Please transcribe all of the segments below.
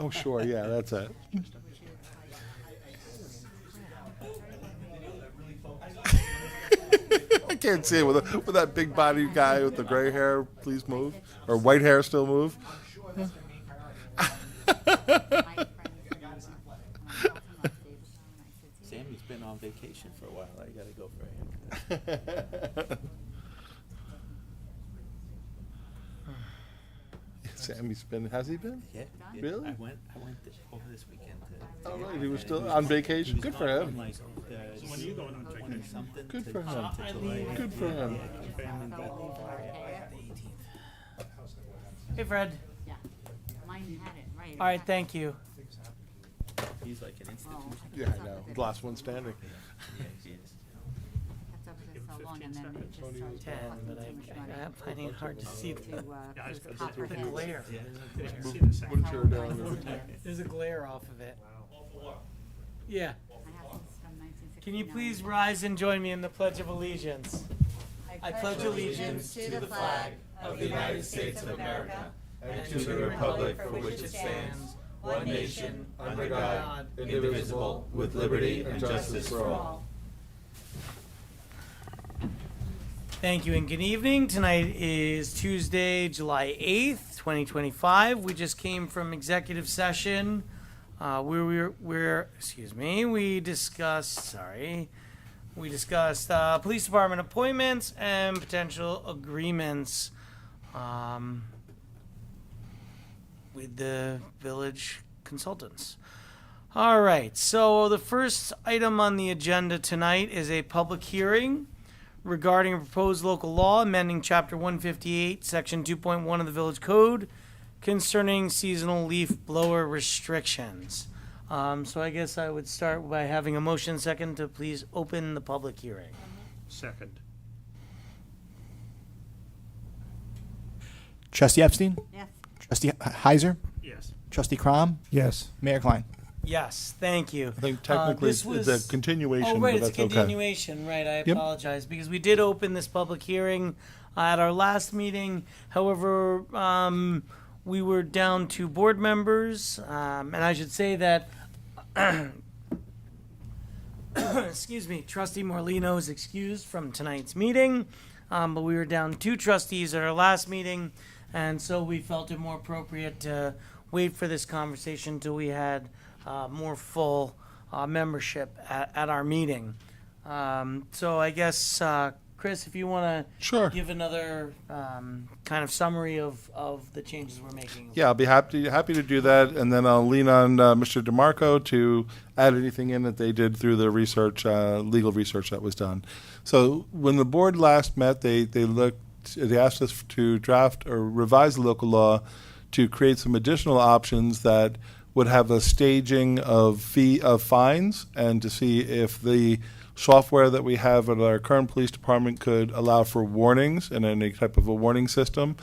Oh, sure, yeah, that's it. I can't see it with that big body guy with the gray hair. Please move, or white hair still move. Sammy's been on vacation for a while. I gotta go for him. Sammy's been. Has he been? Yeah. Really? I went over this weekend. Oh, right. He was still on vacation. Good for him. Like, When are you going on vacation? something. Good to- for him. to July. Good for him. Hey, Fred. Yeah, mine had it right. All right, thank you. He's like an institution. Yeah, I know. The last one standing. Yeah, he is. Kept up with it so long and then it just started 10, but I'm finding it hard to see to, Yeah, I it was just- copperhead. the glare. I didn't see the second. One chair down. There's a glare off of it. Yeah. I have this from 1969. Can you please rise and join me in the Pledge of Allegiance? I pledge allegiance to the flag of the United States of America and to the republic for which it stands, one nation, under God, indivisible, with liberty and justice for all. Thank you and good evening. Tonight is Tuesday, July 8th, 2025. We just came from executive session we discussed police department appointments and potential agreements with the village consultants. All right, so the first item on the agenda tonight is a public hearing regarding a proposed local law amending Chapter 158, Section 2.1 of the Village Code concerning seasonal leaf blower restrictions. So I guess I would start by having a motion second to please open the public hearing. Second. Trustee Epstein? Yes, Trustee Heiser? Yes. Trustee Crom? Yes. Mayor Klein? Yes, thank you. I think technically this it's was- a continuation, Oh, right, but it's a that's okay. continuation, right, I Yep. apologize, because we did open this public hearing at our last meeting. However, we were down to board members, and I should say that, excuse me, Trustee Morlino is excused from tonight's meeting, but we were down 2 trustees at our last meeting, and so we felt it more appropriate to wait for this conversation till we had more full membership at our meeting. So I guess, Chris, if you want to Sure. give another kind of summary of the changes we're making. Yeah, I'll be happy to do that, and then I'll lean on Mr. DeMarco to add anything in that they did through the research, legal research that was done. So when the board last met, they asked us to draft or revise the local law to create some additional options that would have a staging of fines, and to see if the software that we have at our current police department could allow for warnings and any type of a warning system.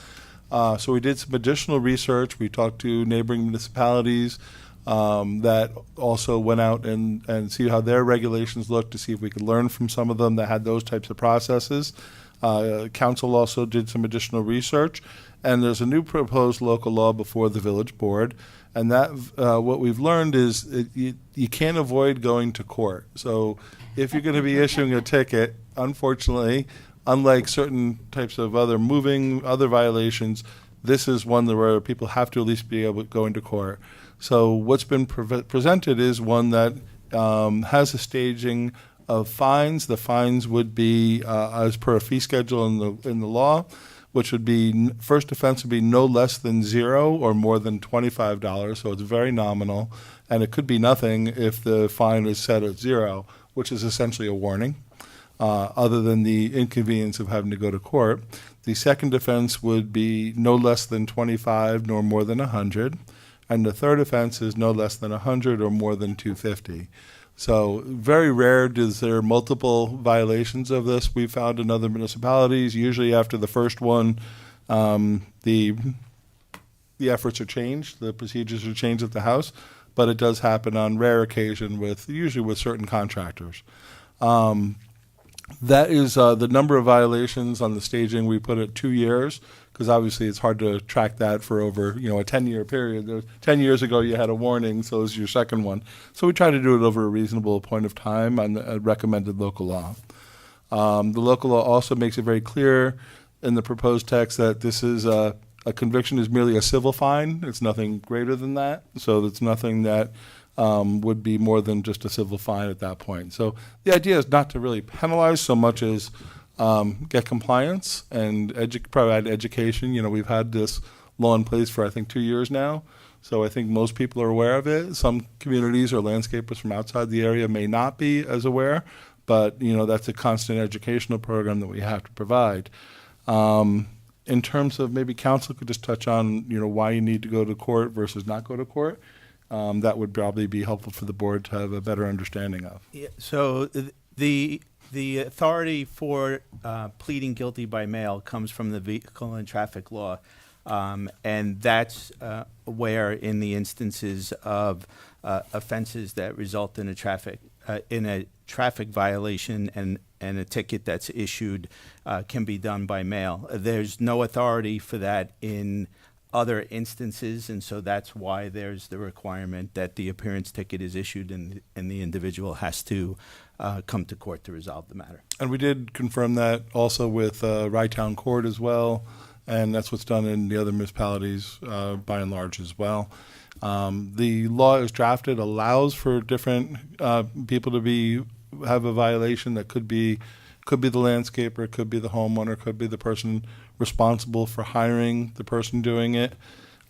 So we did some additional research. We talked to neighboring municipalities that also went out and see how their regulations looked, to see if we could learn from some of them that had those types of processes. Council also did some additional research, and there's a new proposed local law before the village board. And that what we've learned is you can't avoid going to court. So if you're going to be issuing a ticket, unfortunately, unlike certain types of other violations, this is one where people have to at least be able to go into court. So what's been presented is one that has a staging of fines. The fines would be as per a fee schedule in the law, which would be, first offense would be no less than $0 or more than $25, so it's very nominal, and it could be nothing if the fine is set at 0, which is essentially a warning, other than the inconvenience of having to go to court. The second offense would be no less than 25 nor more than 100, and the third offense is no less than 100 or more than 250. So very rare is there multiple violations of this. We found in other municipalities, usually after the first one, the efforts are changed, the procedures are changed at the house, but it does happen on rare occasion usually with certain contractors. That is the number of violations on the staging. We put at 2 years because obviously it's hard to track that for over a 10-year period. 10 years ago you had a warning, so this is your second one. So we try to do it over a reasonable point of time on the recommended local law. The local law also makes it very clear in the proposed text that this is a conviction is merely a civil fine. It's nothing greater than that. So it's nothing that would be more than just a civil fine at that point. So the idea is not to really penalize so much as get compliance and provide education. We've had this law in place for I think 2 years now. So I think most people are aware of it. Some communities or landscapers from outside the area may not be as aware, but that's a constant educational program that we have to provide. In terms of maybe council could just touch on why you need to go to court versus not go to court. That would probably be helpful for the board to have a better understanding of. Yeah, so the authority for pleading guilty by mail comes from the vehicle and traffic law, and that's where in the instances of offenses that result in a traffic violation and a ticket that's issued can be done by mail. There's no authority for that in other instances, and so that's why there's the requirement that the appearance ticket is issued and the individual has to come to court to resolve the matter. And we did confirm that also with Rye-Town Court as well, and that's what's done in the other municipalities by and large as well. The law is drafted allows for different people to have a violation that could be the landscaper, could be the homeowner, could be the person responsible for hiring the person doing it.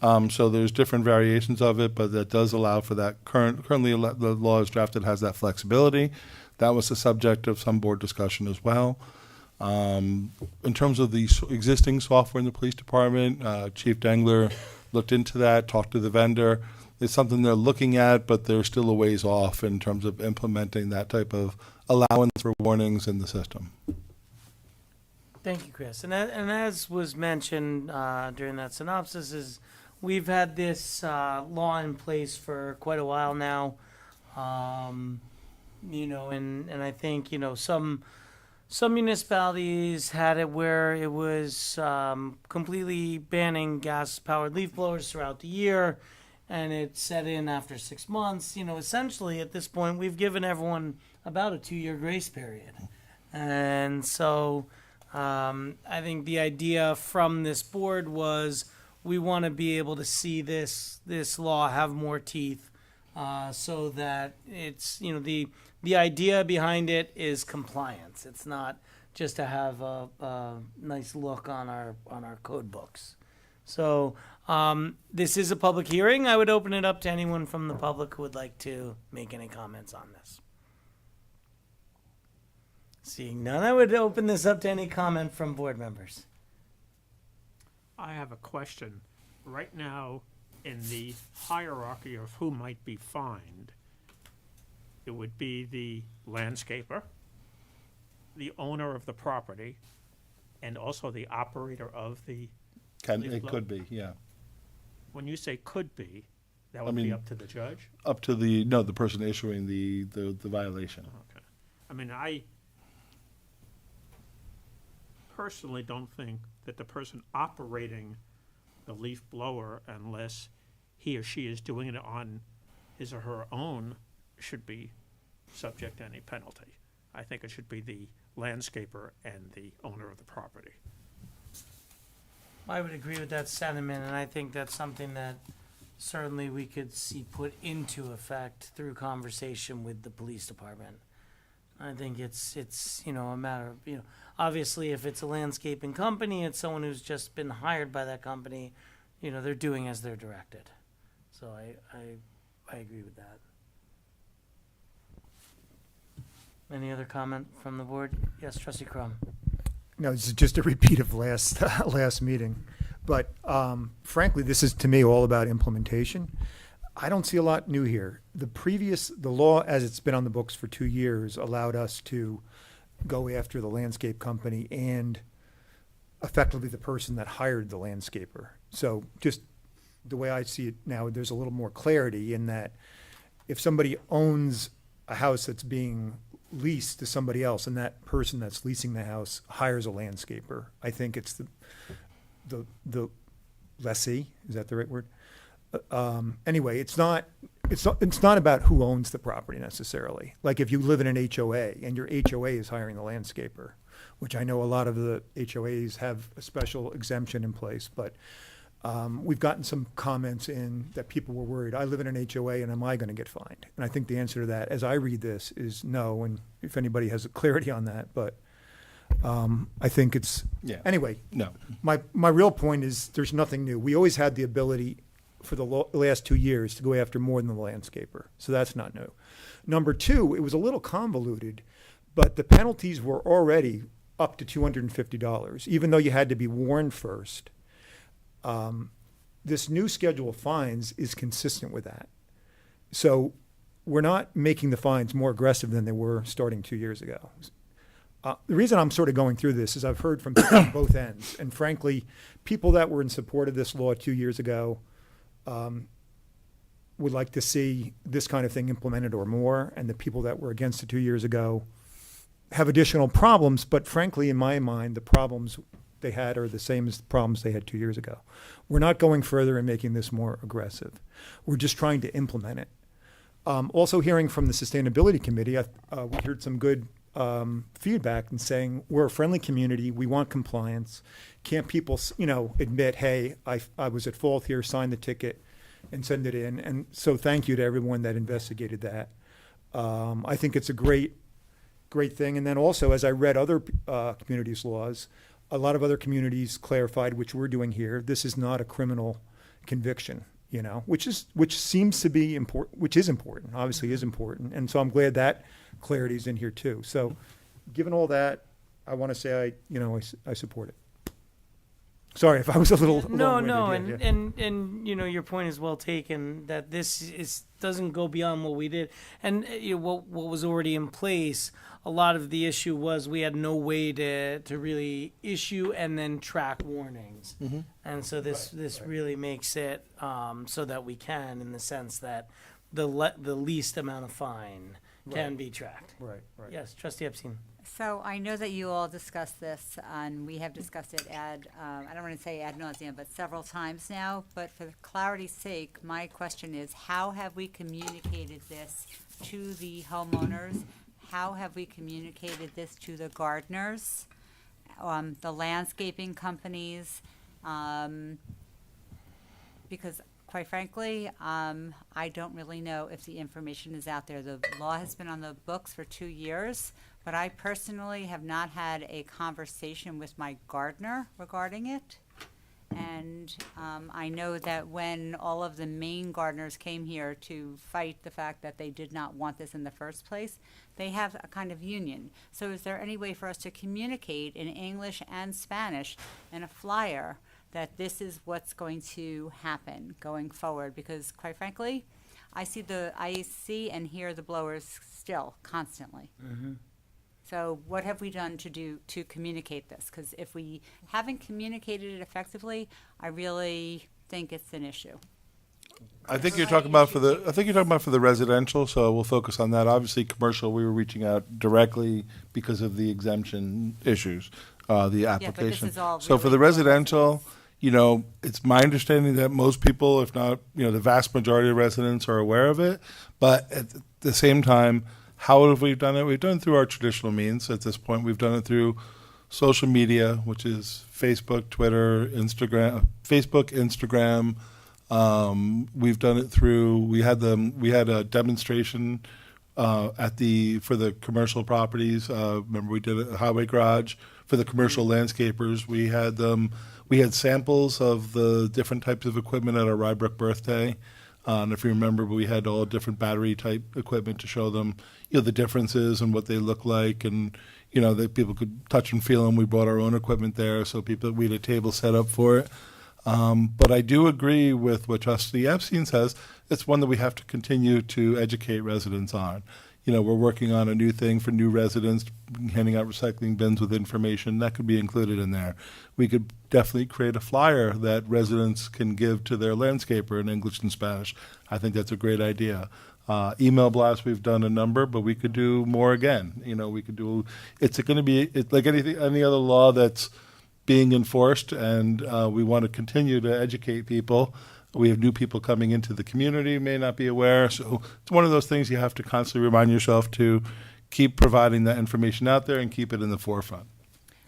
So there's different variations of it, but that does allow for that. Currently, the law is drafted has that flexibility. That was the subject of some board discussion as well. In terms of the existing software in the police department, Chief Dengler looked into that, talked to the vendor. It's something they're looking at, but they're still a ways off in terms of implementing that type of allowance for warnings in the system. Thank you, Chris. And as was mentioned during that synopsis, is we've had this law in place for quite a while now. And I think some municipalities had it where it was completely banning gas-powered leaf blowers throughout the year, and it set in after 6 months. Essentially at this point, we've given everyone about a 2-year grace period. And so I think the idea from this board was we want to be able to see this law have more teeth so that it's, the idea behind it is compliance. It's not just to have a nice look on our code books. So this is a public hearing. I would open it up to anyone from the public who would like to make any comments on this. Seeing none, I would open this up to any comment from board members. I have a question. Right now, in the hierarchy of who might be fined, it would be the landscaper, the owner of the property, and also the operator of the It could be, yeah. When you say could be, that would be up to the judge? Up to the person issuing the violation. Okay. I mean, I personally don't think that the person operating the leaf blower, unless he or she is doing it on his or her own, should be subject to any penalty. I think it should be the landscaper and the owner of the property. I would agree with that sentiment, and I think that's something that certainly we could see put into effect through conversation with the police department. I think it's a matter of, obviously if it's a landscaping company, it's someone who's just been hired by that company, they're doing as they're directed. So I agree with that. Any other comment from the board? Yes, Trustee Crum. No, this is just a repeat of last meeting. But frankly, this is to me all about implementation. I don't see a lot new here. The law as it's been on the books for 2 years allowed us to go after the landscape company and effectively the person that hired the landscaper. So just the way I see it now, there's a little more clarity in that if somebody owns a house that's being lease to somebody else, and that person that's leasing the house hires a landscaper. I think it's the lessee. Is that the right word? Anyway, it's not about who owns the property necessarily. Like if you live in an HOA and your HOA is hiring the landscaper, which I know a lot of the HOAs have a special exemption in place, but we've gotten some comments in that people were worried, I live in an HOA and am I going to get fined? And I think the answer to that, as I read this, is no. And if anybody has a clarity on that, but I think it's, Yeah. anyway, No. my real point is there's nothing new. We always had the ability for the last 2 years to go after more than the landscaper. So that's not new. Number two, it was a little convoluted, but the penalties were already up to $250, even though you had to be warned first. This new schedule of fines is consistent with that. So we're not making the fines more aggressive than they were starting 2 years ago. The reason I'm sort of going through this is I've heard from people on both ends. And frankly, people that were in support of this law 2 years ago would like to see this kind of thing implemented or more. And the people that were against it 2 years ago have additional problems. But frankly, in my mind, the problems they had are the same as the problems they had 2 years ago. We're not going further and making this more aggressive. We're just trying to implement it. Also hearing from the Sustainability Committee, we heard some good feedback and saying we're a friendly community, we want compliance. Can't people, admit, hey, I was at fault here, sign the ticket, and send it in? And so thank you to everyone that investigated that. I think it's a great thing. And then also, as I read other communities' laws, a lot of other communities clarified, which we're doing here. This is not a criminal conviction, which seems to be important, which is important, obviously is important. And so I'm glad that clarity is in here too. So given all that, I want to say I support it. Sorry if I was a little long-winded. Yeah. And your point is well taken, that this doesn't go beyond what we did, and what was already in place. A lot of the issue was we had no way to really issue and then track warnings, and so this really makes it so that we can, in the sense that the least amount of fine can be tracked. Right. Yes, Trustee Epstein. So I know that you all discussed this, and we have discussed it I don't want to say ad nauseum, but several times now. But for clarity's sake, my question is, how have we communicated this to the homeowners? How have we communicated this to the gardeners, the landscaping companies? Because quite frankly, I don't really know if the information is out there. The law has been on the books for 2 years, but I personally have not had a conversation with my gardener regarding it. And I know that when all of the Maine gardeners came here to fight the fact that they did not want this in the first place, they have a kind of union. So is there any way for us to communicate in English and Spanish in a flyer that this is what's going to happen going forward? Because quite frankly, I see and hear the blowers still constantly. Mm-hmm. So what have we done to communicate this? Because if we haven't communicated it effectively, I really think it's an issue. I think you're talking about for the residential, so we'll focus on that. Obviously, commercial, we were reaching out directly because of the exemption issues, the application. is all So for really the for residential, it's my understanding that most people, if not, the vast majority of residents are aware of it. But at the same time, how have we done it? We've done it through our traditional means. At this point, we've done it through social media, which is Facebook, Twitter, Instagram. We've done it through. We had a demonstration for the commercial properties. Remember, we did a highway garage for the commercial landscapers. We had samples of the different types of equipment at our Rybrook birthday. And if you remember, we had all different battery type equipment to show them, the differences and what they look like, and that people could touch and feel them. We brought our own equipment there, so we had a table set up for it. But I do agree with what Trustee Epstein says. It's one that we have to continue to educate residents on. We're working on a new thing for new residents, handing out recycling bins with information. That could be included in there. We could definitely create a flyer that residents can give to their landscaper in English and Spanish. I think that's a great idea. Email blasts, we've done a number, but we could do more again. We could do, it's going to be like any other law that's being enforced, and we want to continue to educate people. We have new people coming into the community, may not be aware. So it's one of those things you have to constantly remind yourself to keep providing that information out there and keep it in the forefront.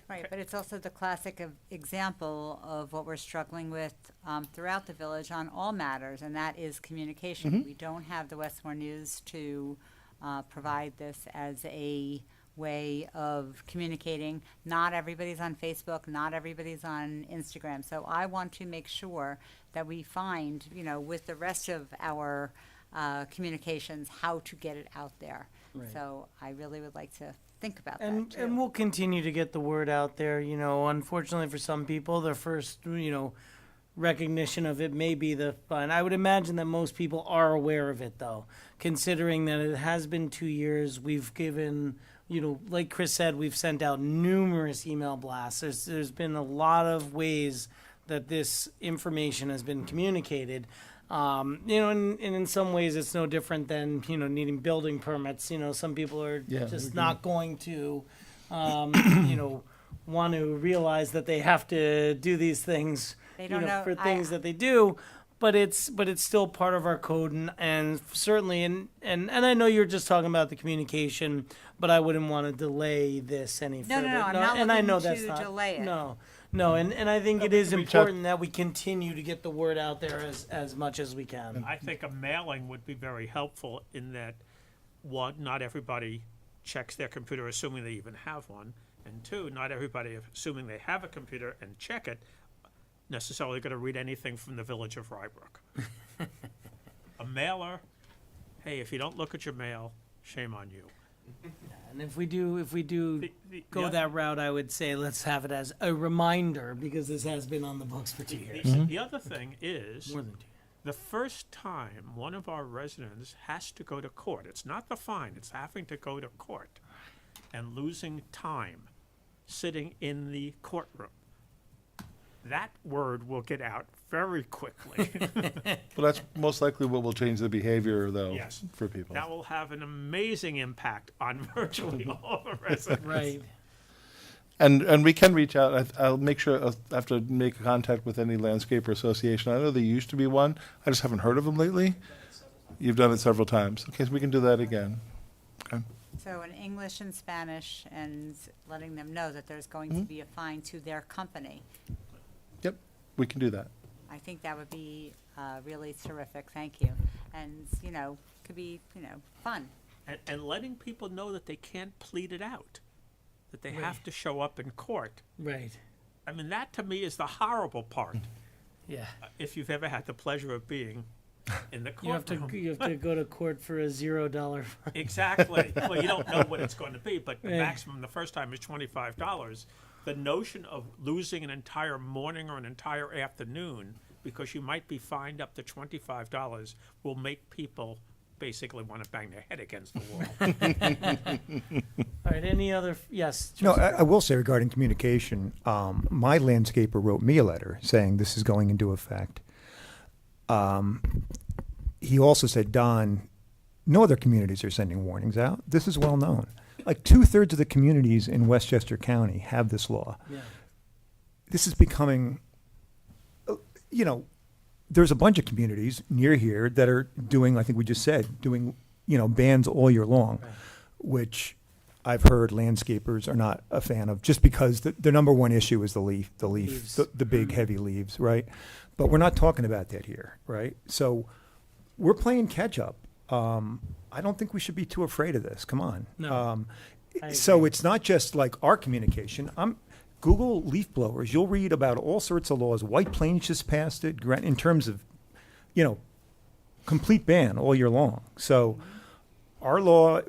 Right, but it's also the classic example of what we're struggling with throughout the village on all matters, and that is communication. We don't have the Westmore News to provide this as a way of communicating. Not everybody's on Facebook, not everybody's on Instagram. So I want to make sure that we find, with the rest of our communications, how to get it out there. Right. So I really would like to think about And that too. and we'll continue to get the word out there. Unfortunately for some people, their first recognition of it may be the fun. I would imagine that most people are aware of it, though, considering that it has been 2 years. We've given, like Chris said, we've sent out numerous email blasts. There's been a lot of ways that this information has been communicated. And in some ways it's no different than, needing building permits. Some people are just not going to, want to realize that they have to do these things, They don't know. for things that they do. But it's still part of our code, and certainly, and I know you're just talking about the communication, but I wouldn't want to delay this any No, further. I'm not and I looking know to that's not, delay it. No, and I think it is reach out- important that we continue to get the word out there as much as we can. I think a mailing would be very helpful in that, one, not everybody checks their computer assuming they even have one, and two, not everybody assuming they have a computer and check it necessarily going to read anything from the Village of Rybrook. A mailer, hey, if you don't look at your mail, shame on you. And if we do go the- that route, I would say let's have it as a reminder, because this has been on the books for 2 years. The other thing is, More than 2 years. the first time one of our residents has to go to court, it's not the fine, it's having to go to court and losing time sitting in the courtroom. That word will get out very quickly. But that's most likely what will change the behavior, though, Yes. for people. That will have an amazing impact on virtually all the residents. Right. And we can reach out. I'll make sure I have to make contact with any landscaper association. I know there used to be one. I just haven't heard of them lately. You've done it several times. Okay, so we can do that again. Okay. So in English and Spanish, and letting them know that there's going to be a fine to their company. Yep, we can do that. I think that would be really terrific. Thank you. And, could be, fun. And letting people know that they can't plead it out, that they have to show up in court. Right. I mean, that to me is the horrible part. Yeah. If you've ever had the pleasure of being in the You have courtroom. to go to court for a $0 fine. Exactly. Well, you don't know what it's going to be, but the Right. maximum the first time is $25. The notion of losing an entire morning or an entire afternoon because you might be fined up to $25 will make people basically want to bang their head against the wall. All right. Any other? Yes. No, I will say regarding communication, my landscaper wrote me a letter saying this is going into effect. He also said, Don, no other communities are sending warnings out. This is well known. Like 2/3 of the communities in Westchester County have this law. Yeah. This is becoming, there's a bunch of communities near here that are doing, I think we just said, doing, bans all year long, Right. which I've heard landscapers are not a fan of, just because the number one issue is the leaf, Leaves. the big heavy leaves, right? But we're not talking about that here, right? So we're playing catch up. I don't think we should be too afraid of this. Come on. No. I So agree. it's not just like our communication. Google leaf blowers. You'll read about all sorts of laws. White Plains just passed it in terms of, complete ban all year long. So our law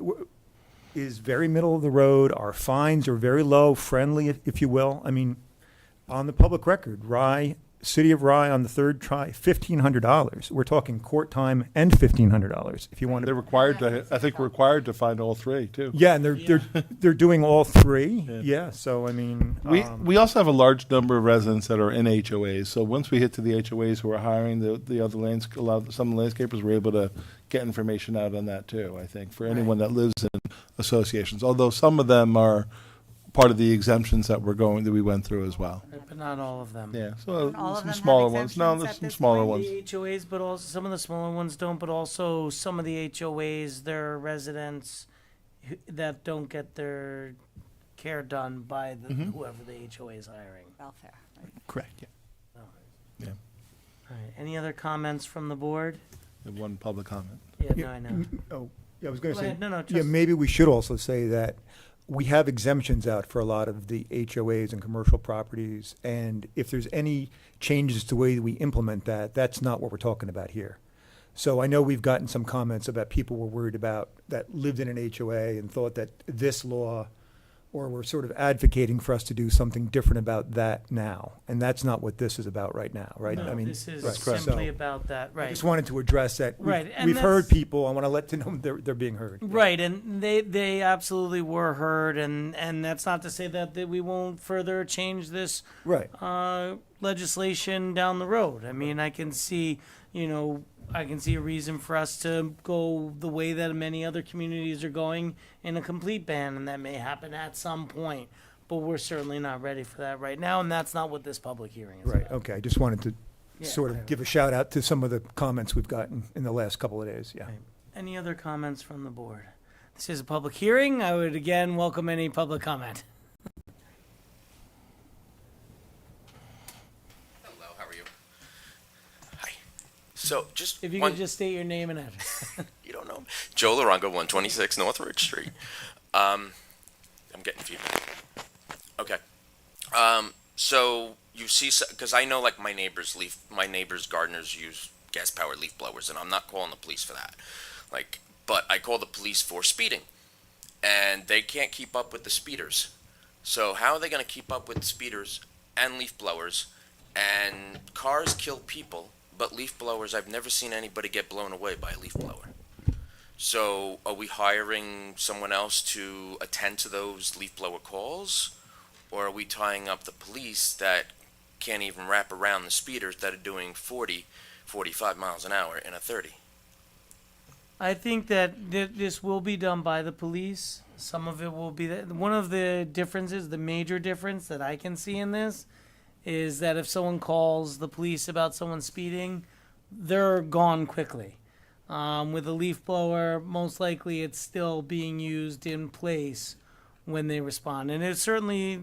is very middle of the road. Our fines are very low, friendly, if you will. I mean, on the public record, City of Rye on the third try, $1,500. We're talking court time and $1,500 if you want They're to. required to, I think, required to find all three, too. Yeah, and they're doing all three. Yeah. So I mean, We also have a large number of residents that are in HOAs. So once we hit to the HOAs who are hiring the other some landscapers, we're able to get information out on that too, I think, for anyone that lives in associations, although some of them are part of the exemptions that we went through as well. But not all of them. Yeah, so Don't all of some them have smaller ones. No, exemptions there's at some this smaller point? ones. The HOAs, but also some of the smaller ones don't, but also some of the HOAs, their residents that don't get their care done by the, whoever the HOA is hiring. Welfare, right? Correct, yeah. Yeah, All right, any other comments from the board? one public comment. Yeah, no, I know. Oh, yeah, I was going Go to say, ahead. No, yeah, just, maybe we should also say that we have exemptions out for a lot of the HOAs and commercial properties, and if there's any changes to the way that we implement that, that's not what we're talking about here. So I know we've gotten some comments about people were worried about, that lived in an HOA and thought that this law, or were sort of advocating for us to do something different about that now. And that's not what this is about right now, right? no, I mean, this is right, correct. simply So, about that, I right? just wanted to address that. Right, and We've heard that's- people, I want to let them know they're being heard. Right, and they absolutely were heard, and that's not to say that we won't further change this Right. legislation down the road. I mean, I can see a reason for us to go the way that many other communities are going in a complete ban, and that may happen at some point. But we're certainly not ready for that right now, and that's not what this public hearing is Right, about. okay, I just wanted to Yeah, sort of right. give a shout out to some of the comments we've gotten in the last couple of days, yeah. Right. Any other comments from the board? This is a public hearing. I would again welcome any public comment. Hello, how are you? Hi. So, just If you one, could just state your name and address. you don't know me. Joe Laronga, 126 North Ridge Street. I'm getting feedback. Okay. So you see, because I know like my neighbors gardeners use gas-powered leaf blowers, and I'm not calling the police for that. Like, but I call the police for speeding, and they can't keep up with the speeders. So how are they going to keep up with speeders and leaf blowers? And cars kill people, but leaf blowers, I've never seen anybody get blown away by a leaf blower. So are we hiring someone else to attend to those leaf blower calls? Or are we tying up the police that can't even wrap around the speeders that are doing 40, 45 miles an hour in a 30? I think that this will be done by the police. Some of it will be one of the differences, the major difference that I can see in this is that if someone calls the police about someone speeding, they're gone quickly. With a leaf blower, most likely it's still being used in place when they respond. And it certainly,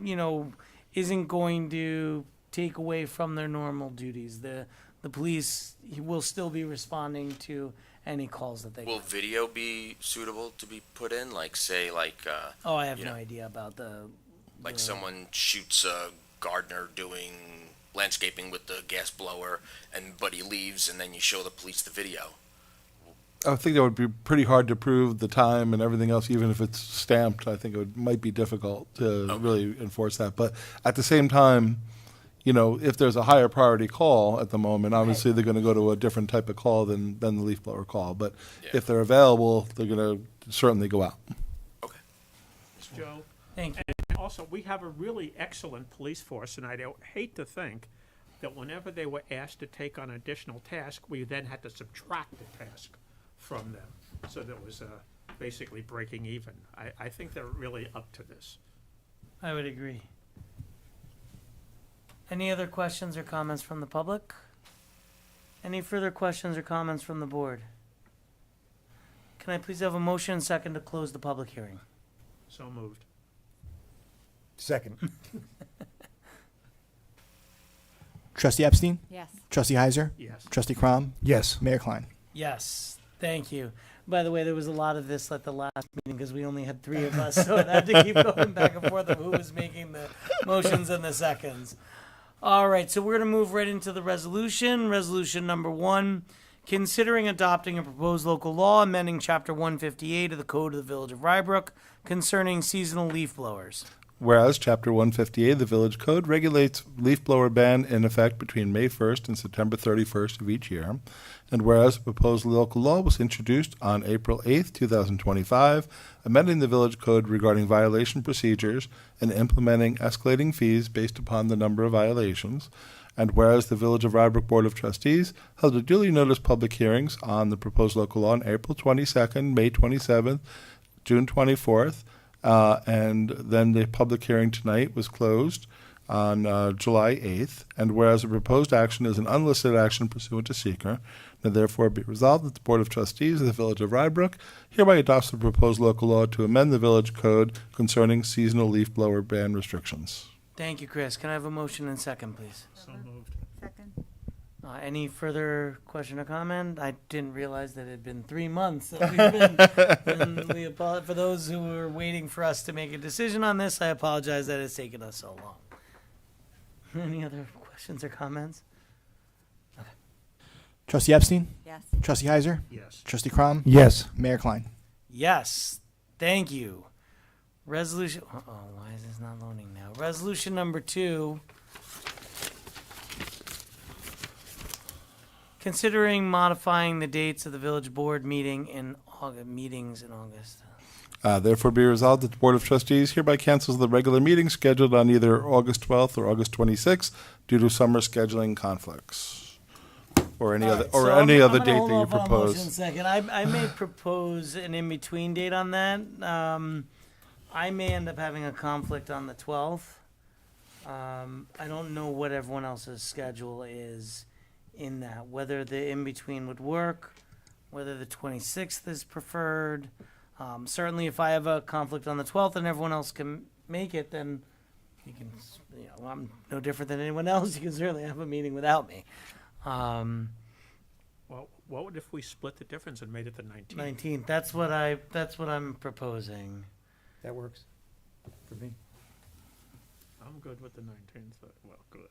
isn't going to take away from their normal duties. The police will still be responding to any calls that they Will get. video be suitable to be put in? Like, say, Oh, I have you no know, idea about like someone shoots a gardener doing landscaping with the gas blower, but he leaves, and then you show the police the video. I think that would be pretty hard to prove the time and everything else, even if it's stamped. I think might be difficult to really enforce that. But at the same time, if there's a higher priority call at the moment, obviously they're going to go to a different type of call than the leaf blower call. But Yeah. if they're available, they're going to certainly go out. Okay. Joe, Thank you. and also, we have a really excellent police force, and I don't hate to think that whenever they were asked to take on additional tasks, we then had to subtract the task from them. So that was basically breaking even. I think they're really up to this. I would agree. Any other questions or comments from the public? Any further questions or comments from the board? Can I please have a motion and second to close the public hearing? So moved. Second. Trustee Epstein? Yes. Trustee Heiser? Yes. Trustee Crom? Yes. Mayor Klein? Yes, thank you. By the way, there was a lot of this at the last meeting because we only had 3 of us, so I had to keep going back and forth of who was making the motions and the seconds. All right, so we're going to move right into the resolution. Resolution number 1, considering adopting a proposed local law amending Chapter 158 of the Code of the Village of Rybrook concerning seasonal leaf blowers. Whereas Chapter 158 of the Village Code regulates leaf blower ban in effect between May 1st and September 31st of each year, and whereas a proposed local law was introduced on April 8th, 2025, amending the Village Code regarding violation procedures and implementing escalating fees based upon the number of violations, And whereas the Village of Rybrook Board of Trustees held a duly noticed public hearings on the proposed local law on April 22nd, May 27th, June 24th, and then the public hearing tonight was closed on July 8th. And whereas the proposed action is an unlisted action pursuant to seeker, now therefore be resolved that the Board of Trustees of the Village of Rybrook hereby adopts the proposed local law to amend the village code concerning seasonal leaf blower ban restrictions. Thank you, Chris. Can I have a motion and second, please? So moved. Second. Any further question or comment? I didn't realize that it had been 3 months that we've been. And we apologize for those who were waiting for us to make a decision on this. I apologize that it's taken us so long. Any other questions or comments? Trustee Epstein? Yes. Trustee Heiser? Yes. Trustee Crom? Yes. Mayor Klein? Yes. Thank you. Resolution. Why is this not loading now? Resolution number 2. Considering modifying the dates of the village board meetings in August. Therefore be resolved that the Board of Trustees hereby cancels the regular meeting scheduled on either August 12th or August 26th due to summer scheduling conflicts. Or any other, or any other date that you propose. Second. I may propose an in-between date on that. I may end up having a conflict on the 12th. I don't know what everyone else's schedule is in that, whether the in-between would work, whether the 26th is preferred. Certainly if I have a conflict on the 12th and everyone else can make it, then you can, I'm no different than anyone else. You can certainly have a meeting without me. Well, what would if we split the difference and made it the 19th? 19th. That's what I'm proposing. That works for me. I'm good with the 19th. Well, good.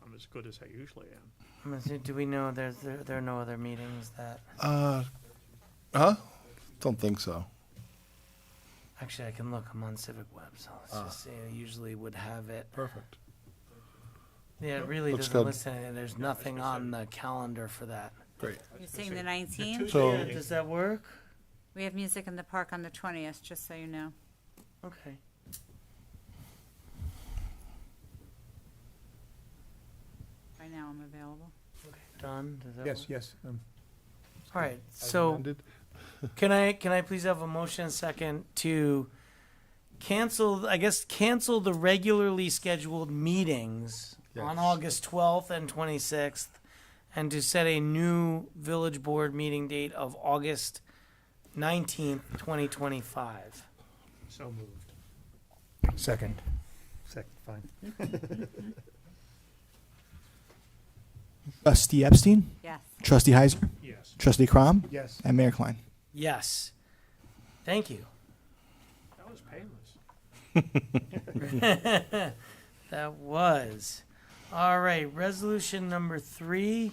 I'm as good as I usually am. I'm gonna say, do we know there are no other meetings that? Don't think so. Actually, I can look. I'm on Civic Web, so let's just say I usually would have it. Perfect. Yeah, it really Looks doesn't good. list anything. There's nothing on the calendar for that. Great. You're saying the 19th? So- Yeah, does that work? We have music in the park on the 20th, just so you know. Okay. Right now I'm available. Done. Does that Yes, work? yes. All right. So can I please have a motion second to cancel the regularly scheduled meetings on Yes. August 12th and 26th, and to set a new village board meeting date of August 19th, 2025. So moved. Second. Second, fine. Trustee Epstein? Yes. Trustee Heiser? Yes. Trustee Crom? Yes. And Mayor Klein? Yes. Thank you. That was painless. That was. All right, resolution number 3.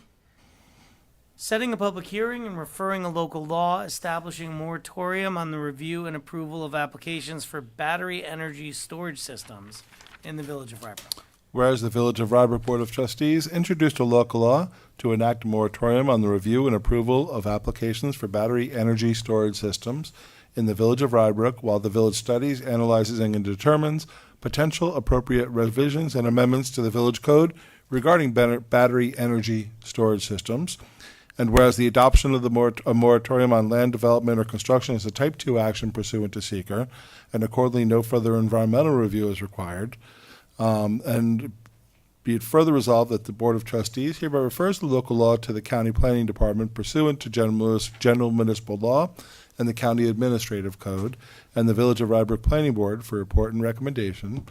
Setting a public hearing and referring a local law establishing a moratorium on the review and approval of applications for battery energy storage systems in the Village of Rybrook. Whereas the Village of Rybrook Board of Trustees introduced a local law to enact a moratorium on the review and approval of applications for battery energy storage systems in the Village of Rybrook while the village studies, analyzes, and determines potential appropriate revisions and amendments to the village code regarding battery energy storage systems. And whereas the adoption of a moratorium on land development or construction is a Type 2 action pursuant to seeker, and accordingly no further environmental review is required, and be it further resolved that the Board of Trustees hereby refers the local law to the County Planning Department pursuant to General Municipal Law and the County Administrative Code, and the Village of Rybrook Planning Board for report and recommendation.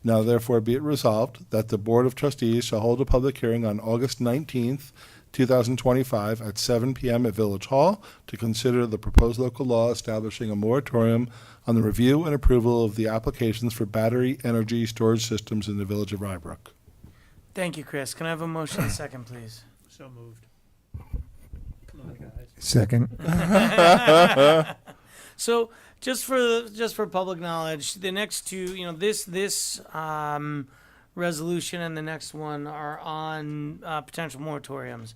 Now therefore be it resolved that the Board of Trustees shall hold a public hearing on August 19th, 2025 at 7 p.m. at Village Hall to consider the proposed local law establishing a moratorium on the review and approval of the applications for battery energy storage systems in the Village of Rybrook. Thank you, Chris. Can I have a motion second, please? So moved. Come on, guys. Second. So just for public knowledge, the next two, this resolution and the next one are on potential moratoriums.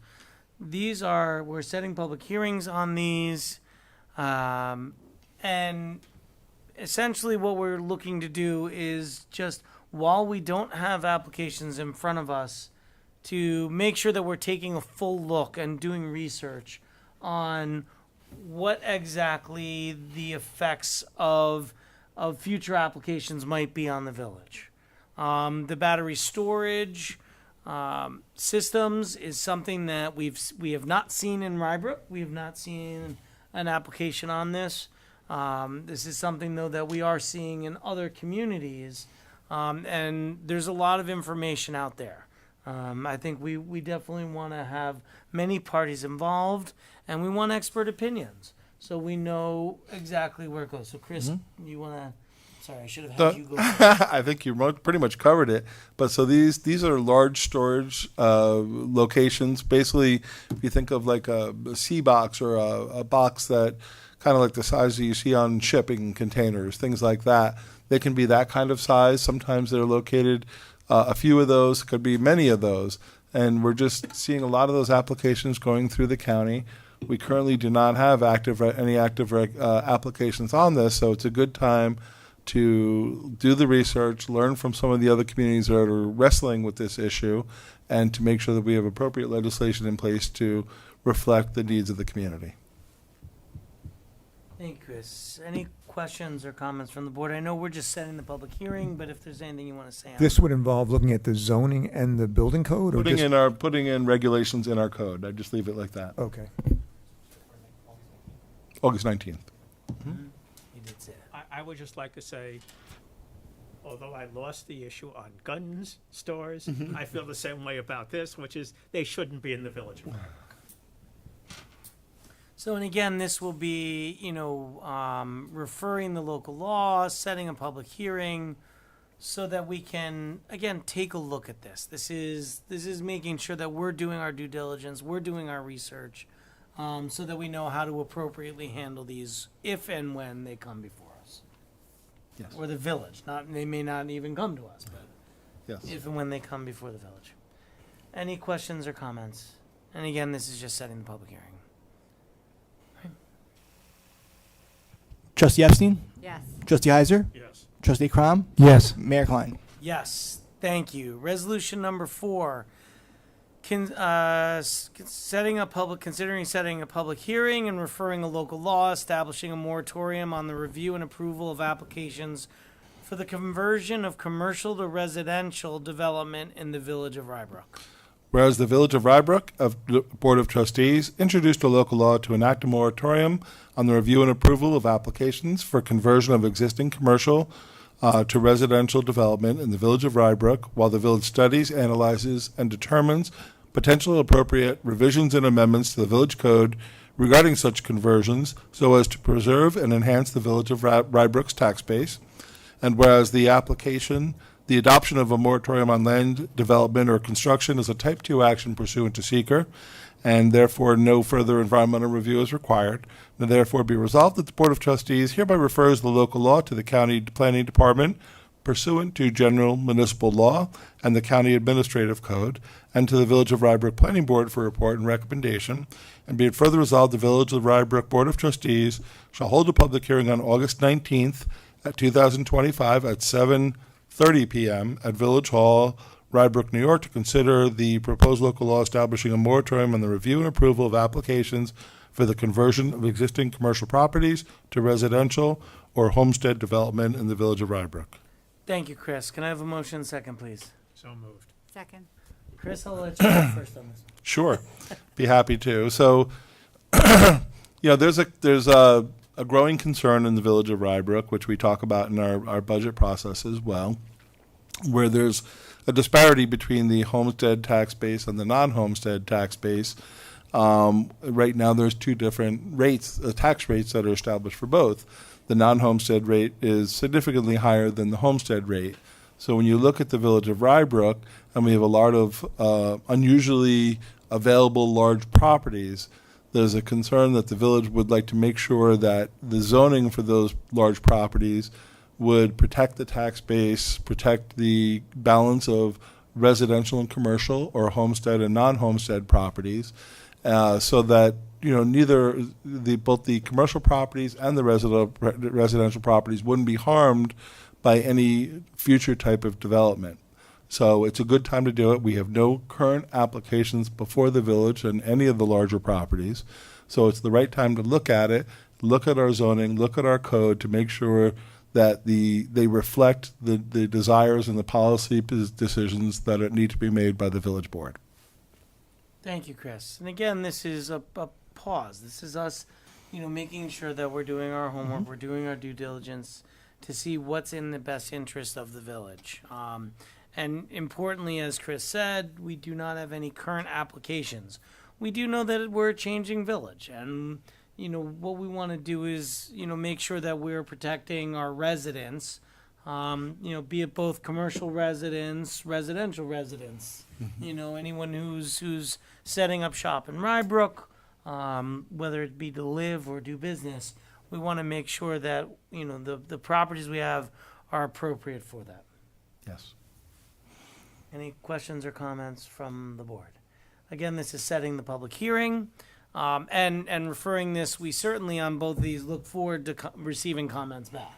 We're setting public hearings on these, and essentially what we're looking to do is just, while we don't have applications in front of us to make sure that we're taking a full look and doing research on what exactly the effects of future applications might be on the village. The battery storage systems is something that we have not seen in Rybrook. We have not seen an application on this. This is something, though, that we are seeing in other communities, and there's a lot of information out there. I think we definitely want to have many parties involved, and we want expert opinions, so we know exactly where it goes. So, Chris, you want to... Sorry, I should have had you go first. I think you pretty much covered it. But so these are large storage locations. Basically, if you think of like a sea box or a box that kind of like the size that you see on shipping containers, things like that, they can be that kind of size. Sometimes they're located, a few of those, could be many of those. And we're just seeing a lot of those applications going through the county. We currently do not have any active applications on this, so it's a good time to do the research, learn from some of the other communities that are wrestling with this issue, and to make sure that we have appropriate legislation in place to reflect the needs of the community. Thank you, Chris. Any questions or comments from the board? I know we're just setting the public hearing, but if there's anything you want to say on This would involve looking at the zoning and the building code, or Putting in regulations in our code. I just leave it like that. Okay. August 19th. You did say that. I would just like to say, although I lost the issue on guns stores, I feel the same way about this, which is they shouldn't be in the village. So, and again, this will be, referring the local law, setting a public hearing, so that we can, again, take a look at this. This is making sure that we're doing our due diligence, we're doing our research, so that we know how to appropriately handle these if and when they come before us. Yes. Or the village. They may not even come to us, but Yes. if and when they come before the village. Any questions or comments? And again, this is just setting the public hearing. Trustee Epstein? Yes. Trustee Heiser? Yes. Trustee Crom? Yes. Mayor Klein? Yes, thank you. Resolution number 4, considering setting a public hearing and referring a local law establishing a moratorium on the review and approval of applications for the conversion of commercial to residential development in the village of Rybrook. Whereas the Village of Rybrook of the Board of Trustees introduced a local law to enact a moratorium on the review and approval of applications for conversion of existing commercial to residential development in the Village of Rybrook, while the village studies, analyzes, and determines potential appropriate revisions and amendments to the village code regarding such conversions so as to preserve and enhance the Village of Rybrook's tax base. And whereas the adoption of a moratorium on land development or construction is a Type 2 action pursuant to seeker, and therefore no further environmental review is required. Now therefore be resolved that the Board of Trustees hereby refers the local law to the County Planning Department pursuant to General Municipal Law and the County Administrative Code, and to the Village of Rybrook Planning Board for report and recommendation. And be it further resolved, the Village of Rybrook Board of Trustees shall hold a public hearing on August 19th at 2025 at 7:30 p.m. at Village Hall, Rybrook, New York, to consider the proposed local law establishing a moratorium on the review and approval of applications for the conversion of existing commercial properties to residential or homestead development in the Village of Rybrook. Thank you, Chris. Can I have a motion second, please? So moved. Second. Chris, I'll let you go first on this. Sure, be happy to. So, there's a growing concern in the Village of Rybrook, which we talk about in our budget process as well, where there's a disparity between the homestead tax base and the non-homestead tax base. Right now, there's two different rates, tax rates that are established for both. The non-homestead rate is significantly higher than the homestead rate. So when you look at the Village of Rybrook, and we have a lot of unusually available large properties, there's a concern that the village would like to make sure that the zoning for those large properties would protect the tax base, protect the balance of residential and commercial, or homestead and non-homestead properties, so that both the commercial properties and the residential properties wouldn't be harmed by any future type of development. So it's a good time to do it. We have no current applications before the village and any of the larger properties. So it's the right time to look at it, look at our zoning, look at our code to make sure that they reflect the desires and the policy decisions that need to be made by the village board. Thank you, Chris. And again, this is a pause. This is us, making sure that we're doing our homework, we're doing our due diligence to see what's in the best interest of the village. And importantly, as Chris said, we do not have any current applications. We do know that we're a changing village, and what we want to do is make sure that we're protecting our residents, be it both commercial residents, residential residents, anyone who's setting up shop in Rybrook, whether it be to live or do business. We want to make sure that the properties we have are appropriate for that. Yes. Any questions or comments from the board? Again, this is setting the public hearing, and referring this. We certainly on both of these look forward to receiving comments back.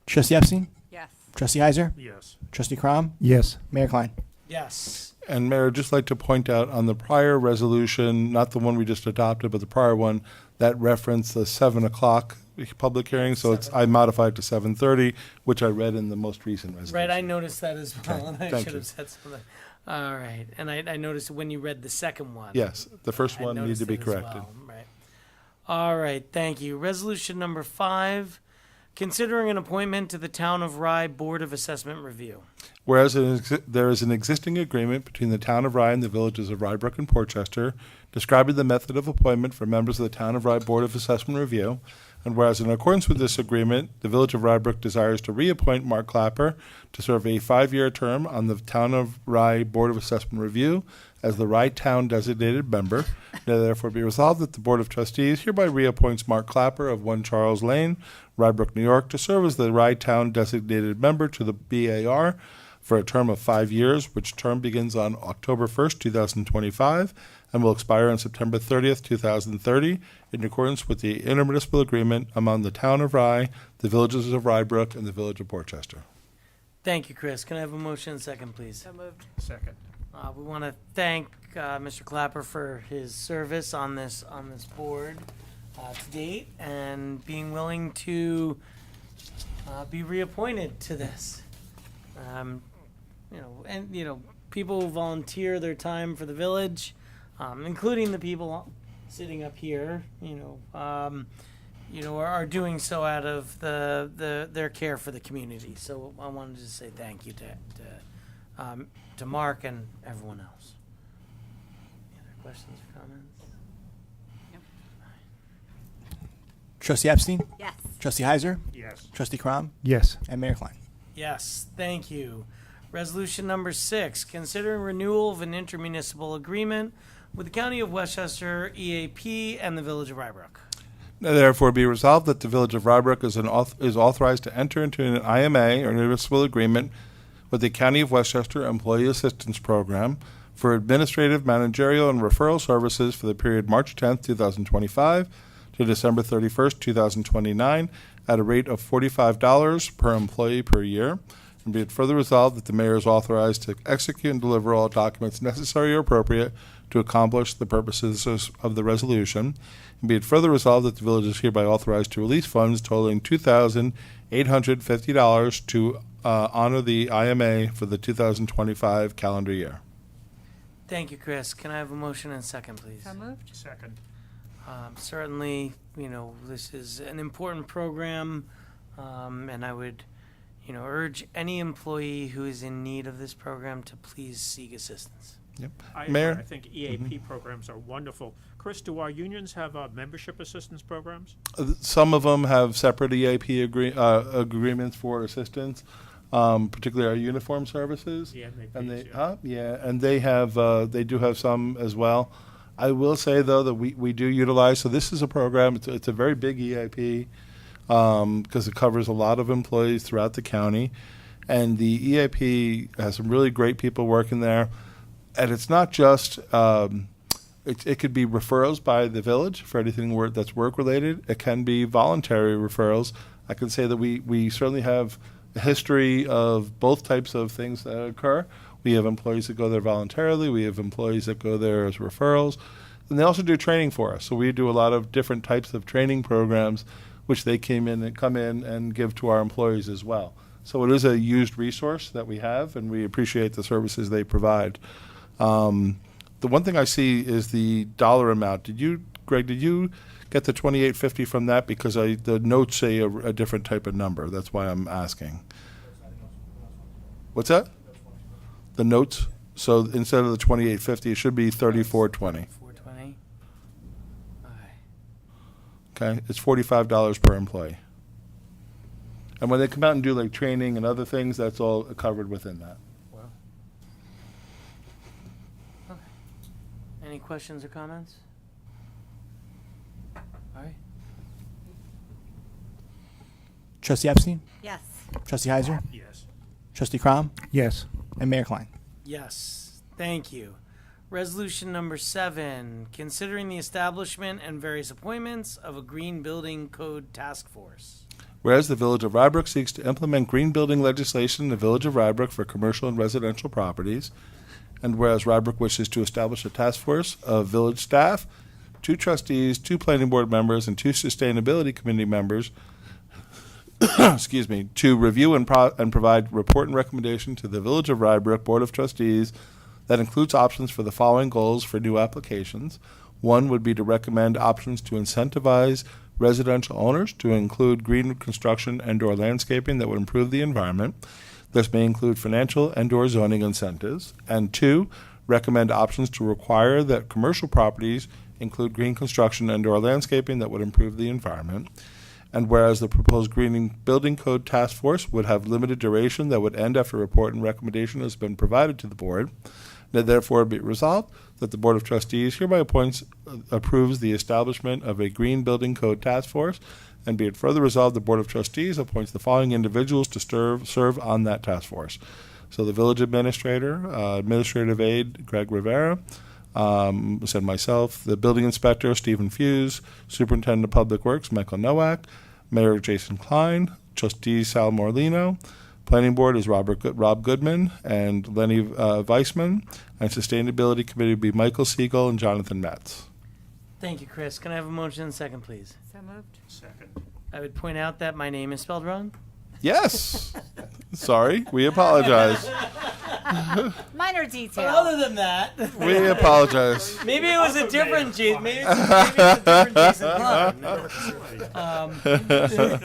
Trustee Epstein? Yes. Trustee Heiser? Yes. Trustee Crom? Yes. Mayor Klein? Yes. And Mayor, I'd just like to point out on the prior resolution, not the one we just adopted, but the prior one, that referenced the 7 o'clock public hearing, so I modified to 7:30, which I read in the most recent resolution. Right, I noticed that as well, Okay, and I thank should you. have said something. All right, and I noticed when you read the second one. Yes, the first I one needed noticed to be it as corrected. well, right. All right, thank you. Resolution number 5, considering an appointment to the Town of Rye Board of Assessment Review. Whereas there is an existing agreement between the Town of Rye and the villages of Rybrook and Portchester describing the method of appointment for members of the Town of Rye Board of Assessment Review, and whereas in accordance with this agreement, the village of Rybrook desires to reappoint Mark Clapper to serve a 5-year term on the Town of Rye Board of Assessment Review as the Rye Town designated member. Now therefore be resolved that the Board of Trustees hereby reappoints Mark Clapper of 1 Charles Lane, Rybrook, New York, to serve as the Rye Town designated member to the BAR for a term of 5 years, which term begins on October 1st, 2025, and will expire on September 30th, 2030, in accordance with the intermunicipal agreement among the Town of Rye, the villages of Rybrook, and the village of Portchester. Thank you, Chris. Can I have a motion second, please? So moved. Second. We want to thank Mr. Clapper for his service on this board to date, and being willing to be reappointed to this. People who volunteer their time for the village, including the people sitting up here, are doing so out of their care for the community. So I wanted to say thank you to Mark and everyone else. Any other questions or comments? Trustee Epstein? Yes. Trustee Heiser? Yes. Trustee Crom? Yes. And Mayor Klein? Yes, thank you. Resolution number 6, considering renewal of an intermunicipal agreement with the County of Westchester, EAP, and the Village of Rybrook. Now therefore be resolved that the village of Rybrook is authorized to enter into an IMA, or municipal agreement, with the County of Westchester Employee Assistance Program for administrative, managerial, and referral services for the period March 10th, 2025 to December 31st, 2029, at a rate of $45 per employee per year. And be it further resolved that the mayor is authorized to execute and deliver all documents necessary or appropriate to accomplish the purposes of the resolution. And be it further resolved that the village is hereby authorized to release funds totaling $2,850 to honor the IMA for the 2025 calendar year. Thank you, Chris. Can I have a motion and second, please? So moved. Second. Certainly, this is an important program, and I would, urge any employee who is in need of this program to please seek assistance. Yep. I Mayor? think EAP programs are wonderful. Chris, do our unions have membership assistance programs? Some of them have separate EAP agreements for assistance, particularly our uniform services. Yeah, And they, yeah. and they do have some as well. I will say though that we do utilize. So this is a program. It's a very big EAP because it covers a lot of employees throughout the county, and the EAP has some really great people working there. And it's not just It could be referrals by the village for anything that's work-related. It can be voluntary referrals. I can say that we certainly have a history of both types of things that occur. We have employees that go there voluntarily. We have employees that go there as referrals. And they also do training for us. So we do a lot of different types of training programs, which they come in and give to our employees as well. So it is a used resource that we have, and we appreciate the services they provide. The one thing I see is the dollar amount. Greg, did you get the $28.50 from that? Because the notes say a different type of number. That's why I'm asking. What's that? The notes. So instead of the $28.50, it should be $34.20. $420. Okay, it's $45 per employee. And when they come out and do like training and other things, that's all covered within that. Any questions or comments? All right. Trustee Epstein? Yes. Trustee Heiser? Yes. Trustee Crom? Yes. And Mayor Klein. Yes, thank you. Resolution number 7, considering the establishment and various appointments of a Green Building Code Task Force. Whereas the Village of Rybrook seeks to implement green building legislation in the Village of Rybrook for commercial and residential properties, and whereas Rybrook wishes to establish a task force of village staff, 2 trustees, 2 planning board members, and 2 sustainability committee members, excuse me, to review and provide report and recommendation to the Village of Rybrook Board of Trustees that includes options for the following goals for new applications. 1 would be to recommend options to incentivize residential owners to include green construction and/or landscaping that would improve the environment. This may include financial and/or zoning incentives. And 2, recommend options to require that commercial properties include green construction and/or landscaping that would improve the environment. And whereas the proposed Green Building Code Task Force would have limited duration that would end after a report and recommendation has been provided to the board, now therefore be it resolved that the Board of Trustees hereby approves the establishment of a Green Building Code Task Force, and be it further resolved the Board of Trustees appoints the following individuals to serve on that task force. So the village administrator, administrative aide Greg Rivera, said myself, the building inspector Stephen Fuse, superintendent of public works Michael Nowak, Mayor Jason Klein, trustee Sal Morlino, planning board is Rob Goodman and Lenny Weissman, and sustainability committee would be Michael Siegel and Jonathan Metz. Thank you, Chris. Can I have a motion and second, please? So moved. Second. I would point out that my name is spelled wrong. Yes. Sorry, we apologize. Minor But detail. other than that, We apologize. maybe it was a different Jason. Maybe it's a different Jason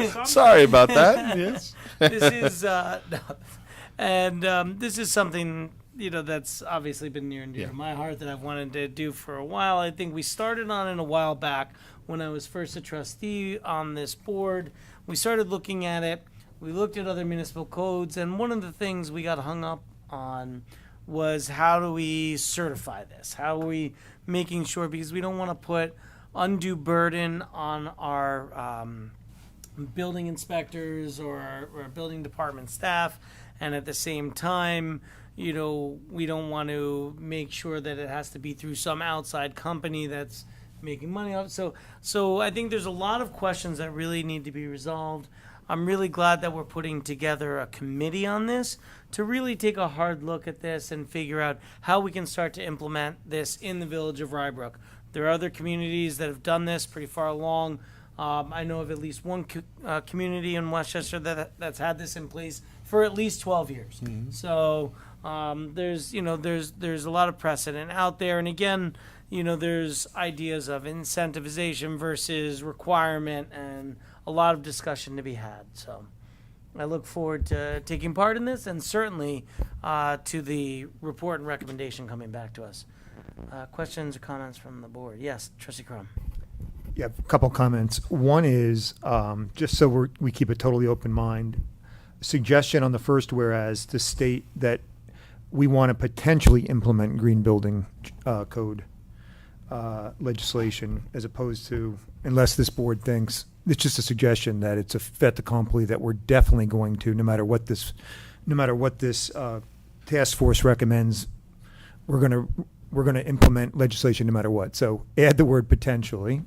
Klein. Sorry about that. Yes. This is no. And this is something that's obviously been near and dear to my heart that I've wanted to do for a while. I think we started on it a while back when I was first a trustee on this board. We started looking at it. We looked at other municipal codes, and one of the things we got hung up on was how do we certify this? How are we making sure, because we don't want to put undue burden on our building inspectors or our building department staff, and at the same time, we don't want to make sure that it has to be through some outside company that's making money off. So I think there's a lot of questions that really need to be resolved. I'm really glad that we're putting together a committee on this to really take a hard look at this and figure out how we can start to implement this in the Village of Rybrook. There are other communities that have done this pretty far along. I know of at least one community in Westchester that's had this in place for at least 12 years. Mm-hmm. So there's a lot of precedent out there. And again, there's ideas of incentivization versus requirement and a lot of discussion to be had. So I look forward to taking part in this, and certainly to the report and recommendation coming back to us. Questions or comments from the board? Yes, Trustee Crum. Yeah, a couple comments. One is, just so we keep a totally open mind, suggestion on the first whereas to state that we want to potentially implement green building code legislation, as opposed to, unless this board thinks, it's just a suggestion that it's a fait accompli that we're definitely going to, no matter what this task force recommends, we're going to we're going to implement legislation no matter what. So add the word potentially.